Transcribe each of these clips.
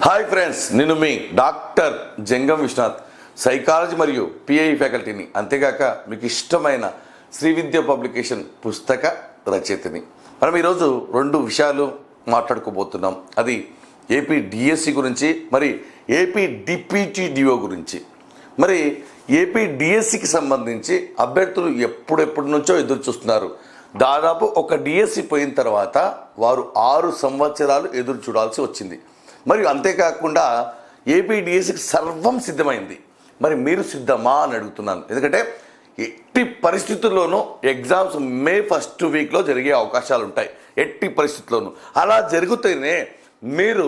Hi friends, నేను మీ doctor జంగం Vishwanath, psychology మరియు pi ఫ్యాకల్టీని, అంతేగాక మీకు ఇష్టమైన శ్రీ విద్య పబ్లికేషన్ పుస్తక రచయితని. మనం ఈరోజు రెండు విషయాలు మాట్లాడుకోబోతున్నాం. అది ఏపీ డిఎస్సి గురించి, మరి ఏపీ డిప్యూటీ డిఓ గురించి. మరి ఏపీ డిఎస్సికి సంబంధించి అభ్యర్థులు ఎప్పుడెప్పటి నుంచో ఎదురు చూస్తున్నారు. దాదాపు ఒక డిఎస్సి పోయిన తర్వాత వారు 6 సంవత్సరాలు ఎదురు చూడాల్సి వచ్చింది. మరియు అంతేకాకుండా ఏపీ డిఎస్సికి సర్వం సిద్ధమైంది. మరి మీరు సిద్ధమా అని అడుగుతున్నాను. ఎందుకంటే ఎట్టి పరిస్థితుల్లోనూ ఎగ్జామ్స్ మే ఫస్ట్ వీక్లో జరిగే అవకాశాలు ఉంటాయి. ఎట్టి పరిస్థితుల్లోనూ అలా జరిగితేనే మీరు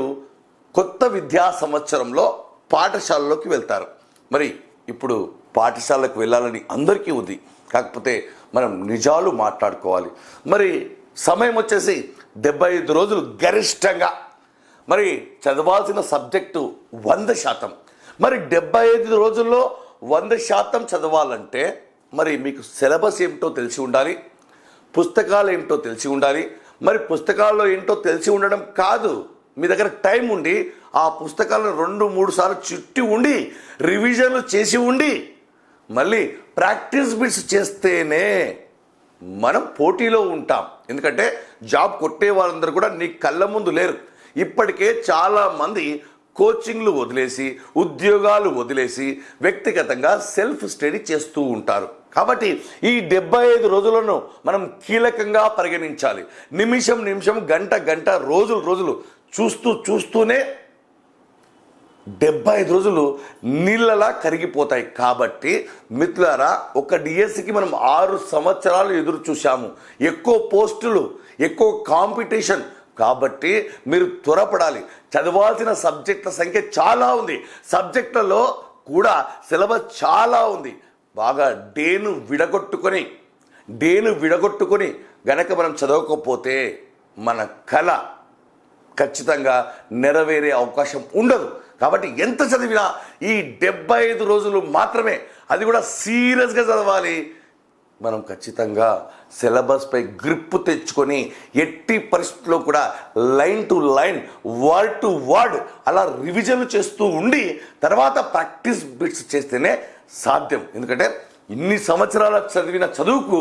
కొత్త విద్యా సంవత్సరంలో పాఠశాలలోకి వెళ్తారు. మరి ఇప్పుడు పాఠశాలకు వెళ్ళాలని అందరికీ ఉంది. కాకపోతే మనం నిజాలు మాట్లాడుకోవాలి. మరి సమయం వచ్చేసి 75 రోజులు గరిష్టంగా. మరి చదవాల్సిన సబ్జెక్టు 100%. మరి 75 రోజుల్లో 100% చదవాలంటే మరి మీకు సిలబస్ ఏమిటో తెలిసి ఉండాలి, పుస్తకాలు ఏమిటో తెలిసి ఉండాలి. మరి పుస్తకాల్లో ఏంటో తెలిసి ఉండడం కాదు, మీ దగ్గర టైం ఉండి ఆ పుస్తకాలను 2-3 సార్లు చుట్టి ఉండి రివిజన్లు చేసి ఉండి మళ్ళీ ప్రాక్టీస్ బిట్స్ చేస్తేనే మనం పోటీలో ఉంటాం. ఎందుకంటే జాబ్ కొట్టే వాళ్ళందరూ కూడా నీ కళ్ళ ముందు లేరు. ఇప్పటికే చాలామంది కోచింగ్లు వదిలేసి, ఉద్యోగాలు వదిలేసి వ్యక్తిగతంగా సెల్ఫ్ స్టడీ చేస్తూ ఉంటారు. కాబట్టి ఈ 75 రోజులను మనం కీలకంగా పరిగణించాలి. నిమిషం, గంట, రోజులు చూస్తూనే 75 రోజులు నీళ్ళలా కరిగిపోతాయి. కాబట్టి మిత్రులారా, ఒక డిఎస్సికి మనం 6 సంవత్సరాలు ఎదురు చూశాము. ఎక్కువ పోస్టులు, ఎక్కువ కాంపిటీషన్. కాబట్టి మీరు త్వరపడాలి. చదవాల్సిన సబ్జెక్టుల సంఖ్య చాలా ఉంది. సబ్జెక్టులలో కూడా సిలబస్ చాలా ఉంది. బాగా డేను విడగొట్టుకొని గనక మనం చదవకపోతే మన కళ ఖచ్చితంగా నెరవేరే అవకాశం ఉండదు. కాబట్టి ఎంత చదివినా ఈ 75 రోజులు మాత్రమే, అది కూడా సీరియస్గా చదవాలి. మనం ఖచ్చితంగా సిలబస్పై గ్రిప్ తెచ్చుకొని ఎట్టి పరిస్థితుల్లో కూడా line to line, word to word అలా రివిజన్లు చేస్తూ ఉండి తర్వాత ప్రాక్టీస్ బిట్స్ చేస్తేనే సాధ్యం. ఎందుకంటే ఇన్ని సంవత్సరాల చదివిన చదువుకు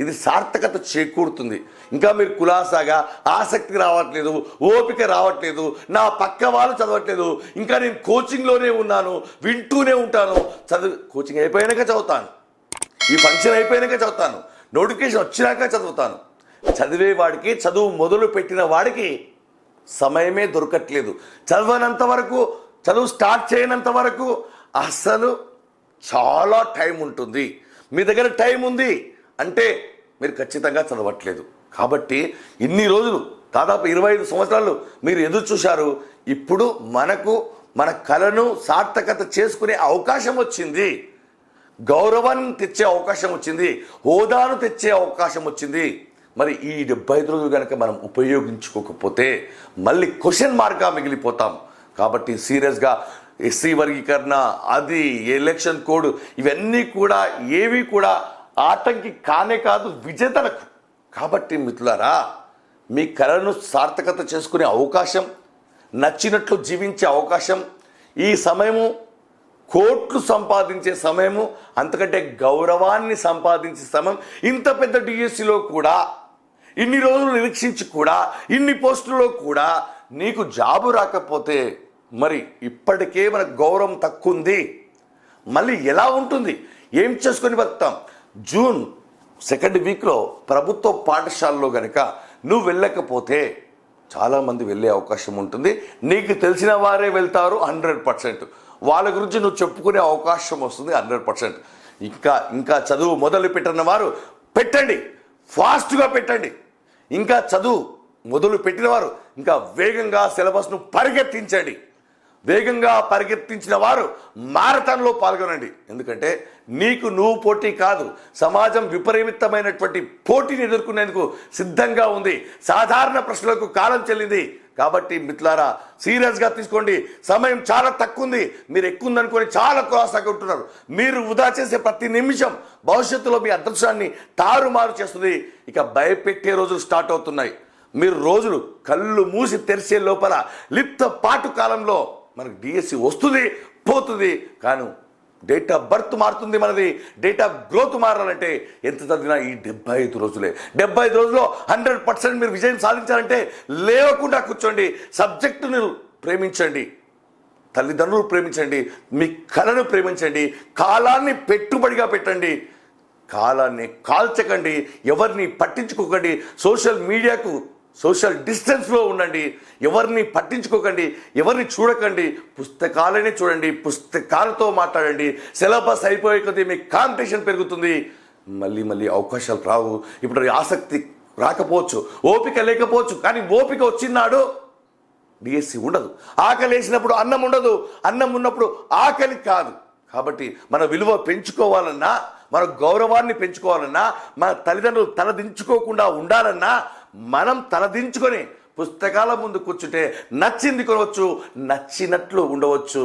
ఇది సార్థకత చేకూరుతుంది. ఇంకా మీరు కులాసాగా ఆసక్తి రావట్లేదు, ఓపిక రావట్లేదు, నా పక్క వాళ్ళు చదవట్లేదు, ఇంకా నేను కోచింగ్లోనే ఉన్నాను, వింటూనే ఉంటాను. కోచింగ్ అయిపోయాక చదువుతాను, ఈ ఫంక్షన్ అయిపోయాక చదువుతాను, నోటిఫికేషన్ వచ్చినాక చదువుతాను. చదివేవాడికి, చదువు మొదలు పెట్టిన వాడికి సమయమే దొరకట్లేదు. చదవనంత వరకు, చదువు స్టార్ట్ చేయనంత వరకు అసలు చాలా టైం ఉంటుంది. మీ దగ్గర టైం ఉంది అంటే మీరు ఖచ్చితంగా చదవట్లేదు. కాబట్టి ఇన్ని రోజులు, దాదాపు 25 సంవత్సరాలు మీరు ఎదురు చూశారు. ఇప్పుడు మన కళను సార్థకత చేసుకునే అవకాశం వచ్చింది, గౌరవాన్ని తెచ్చే అవకాశం వచ్చింది, హోదాను తెచ్చే అవకాశం వచ్చింది. మరి ఈ 75 రోజులు కనుక మనం ఉపయోగించుకోకపోతే మళ్ళీ క్వశ్చన్ మార్క్గా మిగిలిపోతాం. కాబట్టి సీరియస్గా ఎస్సీ వర్గీకరణ, అది ఎలక్షన్ కోడ్, ఇవన్నీ కూడా ఏవి కూడా ఆటంకి కానే కాదు విజేతలకు. కాబట్టి మిత్రులారా, మీ కళను సార్థకత చేసుకునే అవకాశం, నచ్చినట్లు జీవించే అవకాశం, ఈ సమయము కోట్లు సంపాదించే సమయము, అంతకంటే గౌరవాన్ని సంపాదించే సమయం. ఇంత పెద్ద డిఎస్సిలో కూడా, ఇన్ని రోజులు నిరీక్షించి కూడా, ఇన్ని పోస్టుల్లో కూడా నీకు జాబు రాకపోతే మరి ఇప్పటికే మనకు గౌరవం తక్కువ ఉంది. మళ్ళీ ఎలా ఉంటుంది? ఏం చేసుకొని బతుకుతాం? జూన్ 2nd వీక్లో ప్రభుత్వ పాఠశాలలో కనుక నువ్వు వెళ్ళకపోతే చాలామంది వెళ్ళే అవకాశం ఉంటుంది. నీకు తెలిసిన వారే వెళ్తారు 100%. వాళ్ళ గురించి నువ్వు చెప్పుకునే అవకాశం వస్తుంది 100%. ఇంకా చదువు మొదలు పెట్టిన వారు పెట్టండి, ఫాస్ట్గా పెట్టండి. ఇంకా చదువు మొదలు పెట్టిన వారు ఇంకా వేగంగా సిలబస్ను పరిగెత్తించండి. వేగంగా పరిగెత్తించిన వారు మారథాన్లో పాల్గొనండి. ఎందుకంటే నీకు నువ్వు పోటీ కాదు, సమాజం విపరీతమైనటువంటి పోటీని ఎదుర్కొనేందుకు సిద్ధంగా ఉంది. సాధారణ ప్రశ్నలకు కాలం చెల్లింది. కాబట్టి మిత్రులారా, సీరియస్గా తీసుకోండి. సమయం చాలా తక్కువ ఉంది. మీరు ఎక్కువ ఉందనుకొని చాలా క్రాస్గా ఉంటున్నారు. మీరు వృధా చేసే ప్రతి నిమిషం భవిష్యత్తులో మీ అదృష్టాన్ని తారుమారు చేస్తుంది. ఇక భయపెట్టే రోజులు స్టార్ట్ అవుతున్నాయి. మీరు రోజులు కళ్ళు మూసి తెరిచే లోపల లిప్త పాటు కాలంలో మనకు డిఎస్సి వస్తుంది పోతుంది, కానీ డేట్ ఆఫ్ బర్త్ మారుతుంది, మనది డేట్ ఆఫ్ గ్రోత్ మారాలంటే ఎంత చదివినా ఈ 75 రోజులే. 75 రోజుల్లో 100% మీరు విజయం సాధించాలంటే లేవకుండా కూర్చోండి, సబ్జెక్టును ప్రేమించండి, తల్లిదండ్రులు ప్రేమించండి, మీ కళను ప్రేమించండి, కాలాన్ని పెట్టుబడిగా పెట్టండి, కాలాన్ని కాల్చకండి, ఎవరిని పట్టించుకోకండి, సోషల్ మీడియాకు సోషల్ డిస్టెన్స్లో ఉండండి, ఎవరిని పట్టించుకోకండి, ఎవరిని చూడకండి, పుస్తకాలనే చూడండి, పుస్తకాలతో మాట్లాడండి. సిలబస్ అయిపోయే కొద్దీ మీ కాంపిటీషన్ పెరుగుతుంది, మళ్ళీ అవకాశాలు రావు. ఇప్పుడు ఆసక్తి రాకపోవచ్చు, ఓపిక లేకపోవచ్చు, కానీ ఓపిక వచ్చినాడు డిఎస్సి ఉండదు. ఆకలి వేసినప్పుడు అన్నం ఉండదు, అన్నం ఉన్నప్పుడు ఆకలి కాదు. కాబట్టి మన విలువ పెంచుకోవాలన్నా, మన గౌరవాన్ని పెంచుకోవాలన్నా, మన తల్లిదండ్రులు తలదించుకోకుండా ఉండాలన్నా మనం తలదించుకొని పుస్తకాల ముందు కూర్చుంటే నచ్చింది కొనవచ్చు, నచ్చినట్లు ఉండవచ్చు,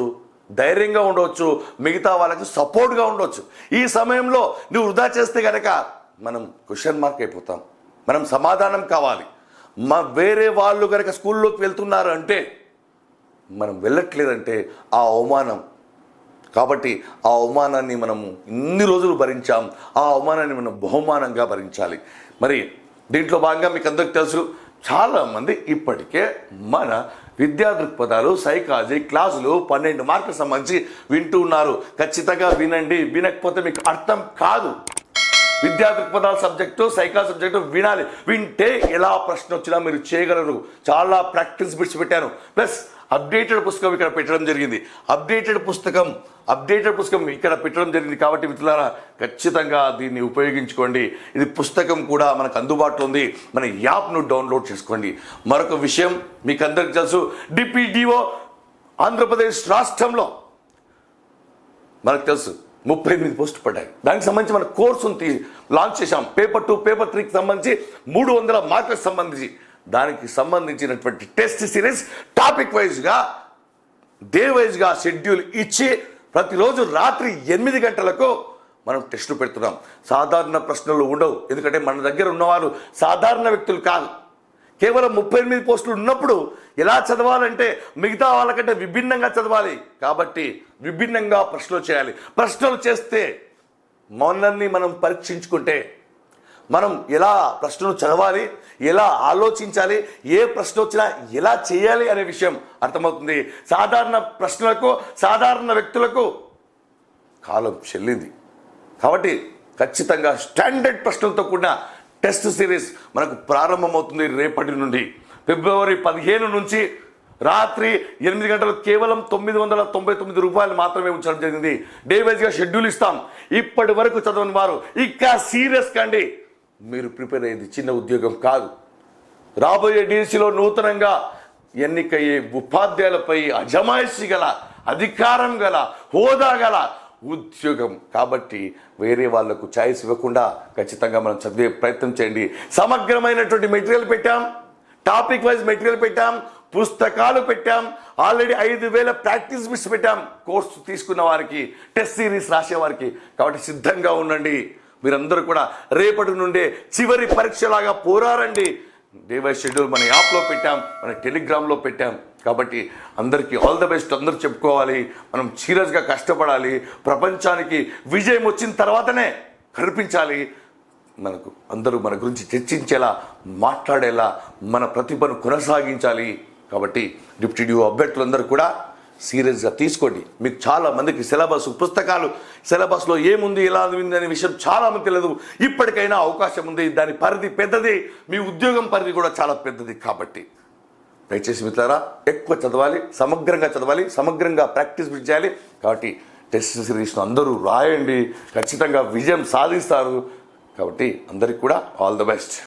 ధైర్యంగా ఉండవచ్చు, మిగతా వాళ్ళకి సపోర్ట్గా ఉండవచ్చు. ఈ సమయంలో నువ్వు వృధా చేస్తే కనుక మనం క్వశ్చన్ మార్క్ అయిపోతాం, మనం సమాధానం కావాలి. వేరే వాళ్ళు కనుక స్కూల్లోకి వెళ్తున్నారు అంటే మనం వెళ్ళట్లేదంటే ఆ అవమానం. కాబట్టి ఆ అవమానాన్ని మనము ఇన్ని రోజులు భరించాం, ఆ అవమానాన్ని మనం బహుమానంగా భరించాలి. మరి దీంట్లో భాగంగా మీకు అందరికీ తెలుసు, చాలామంది ఇప్పటికే మన విద్యా దృక్పథాలు సైకాలజీ క్లాసులు 12 మార్కులకు సంబంధించి వింటూ ఉన్నారు. ఖచ్చితంగా వినండి, వినకపోతే మీకు అర్థం కాదు. విద్యా దృక్పథాల సబ్జెక్టు సైకాలజీ సబ్జెక్టు వినాలి, వింటే ఎలా ప్రశ్న వచ్చినా మీరు చేయగలరు. చాలా ప్రాక్టీస్ బిట్స్ పెట్టాను, ప్లస్ అప్డేటెడ్ పుస్తకం ఇక్కడ పెట్టడం జరిగింది. అప్డేటెడ్ పుస్తకం ఇక్కడ పెట్టడం జరిగింది. కాబట్టి మిత్రులారా ఖచ్చితంగా దీన్ని ఉపయోగించుకోండి. ఇది పుస్తకం కూడా మనకు అందుబాటులో ఉంది, మన యాప్ను డౌన్లోడ్ చేసుకోండి. మరొక విషయం మీకు అందరికీ తెలుసు, డిపిడిఓ ఆంధ్రప్రదేశ్ రాష్ట్రంలో మనకు తెలుసు 38 పోస్టులు పడ్డాయి. దానికి సంబంధించి మన కోర్సును లాంచ్ చేశాం. పేపర్ 2 పేపర్ 3కి సంబంధించి 300 మార్కులకు సంబంధించి దానికి సంబంధించినటువంటి టెస్ట్ సిరీస్ టాపిక్ వైజ్గా డే వైజ్గా షెడ్యూల్ ఇచ్చి ప్రతిరోజు రాత్రి 8 గంటలకు మనం టెస్టులు పెడుతున్నాం. సాధారణ ప్రశ్నలు ఉండవు, ఎందుకంటే మన దగ్గర ఉన్నవారు సాధారణ వ్యక్తులు కాదు. కేవలం 38 పోస్టులు ఉన్నప్పుడు ఎలా చదవాలంటే మిగతా వాళ్ళకంటే విభిన్నంగా చదవాలి. కాబట్టి విభిన్నంగా ప్రశ్నలు చేయాలి. ప్రశ్నలు చేస్తే మనల్ని మనం పరీక్షించుకుంటే మనం ఎలా ప్రశ్నలు చదవాలి, ఎలా ఆలోచించాలి, ఏ ప్రశ్న వచ్చినా ఎలా చేయాలి అనే విషయం అర్థమవుతుంది. సాధారణ ప్రశ్నలకు సాధారణ వ్యక్తులకు కాలం చెల్లింది. కాబట్టి ఖచ్చితంగా స్టాండర్డ్ ప్రశ్నలతో కూడిన టెస్ట్ సిరీస్ మనకు ప్రారంభమవుతుంది రేపటి నుండి. ఫిబ్రవరి 15 నుంచి రాత్రి 8 గంటలు కేవలం 999 రూపాయలు మాత్రమే ఉంచడం జరిగింది. డే వైజ్గా షెడ్యూల్ ఇస్తాం. ఇప్పటి వరకు చదవని వారు ఇంకా సీరియస్ కండి. మీరు ప్రిపేర్ అయ్యేది చిన్న ఉద్యోగం కాదు. రాబోయే డిఎస్సిలో నూతనంగా ఎన్నికయ్యే ఉపాధ్యాయులపై అజమాయిషి గల, అధికారం గల, హోదా గల ఉద్యోగం. కాబట్టి వేరే వాళ్లకు ఛాయిస్ ఇవ్వకుండా ఖచ్చితంగా మనం చదివే ప్రయత్నం చేయండి. సమగ్రమైనటువంటి మెటీరియల్ పెట్టాం, టాపిక్ వైజ్ మెటీరియల్ పెట్టాం, పుస్తకాలు పెట్టాం, ఆల్రెడీ 5000 ప్రాక్టీస్ బిట్స్ పెట్టాం కోర్సు తీసుకున్న వారికి, టెస్ట్ సిరీస్ రాసే వారికి. కాబట్టి సిద్ధంగా ఉండండి. మీరందరూ కూడా రేపటి నుండే చివరి పరీక్షలాగా పోరారండి. డే వైజ్ షెడ్యూల్ మన యాప్లో పెట్టాం, మన టెలిగ్రామ్లో పెట్టాం. కాబట్టి అందరికీ ఆల్ ద బెస్ట్. అందరూ చెప్పుకోవాలి, మనం సీరియస్గా కష్టపడాలి. ప్రపంచానికి విజయం వచ్చిన తర్వాతనే కనిపించాలి. మనకు అందరూ మన గురించి చర్చించేలా, మాట్లాడేలా మన ప్రతిభను కొనసాగించాలి. కాబట్టి డిప్యూటీ అభ్యర్థులందరూ కూడా సీరియస్గా తీసుకోండి. మీకు చాలా మందికి పుస్తకాలు సిలబస్లో ఏముంది, ఎలా ఉంది అనే విషయం చాలా మంది తెలియదు. ఇప్పటికైనా అవకాశం ఉంది. దాని పరిధి పెద్దది, మీ ఉద్యోగం పరిధి కూడా చాలా పెద్దది. కాబట్టి దయచేసి మిత్రులారా ఎక్కువ చదవాలి, సమగ్రంగా చదవాలి, సమగ్రంగా ప్రాక్టీస్ చేయాలి. కాబట్టి టెస్ట్ సిరీస్ను అందరూ రాయండి, ఖచ్చితంగా విజయం సాధిస్తారు. కాబట్టి అందరికీ కూడా ఆల్ ద బెస్ట్.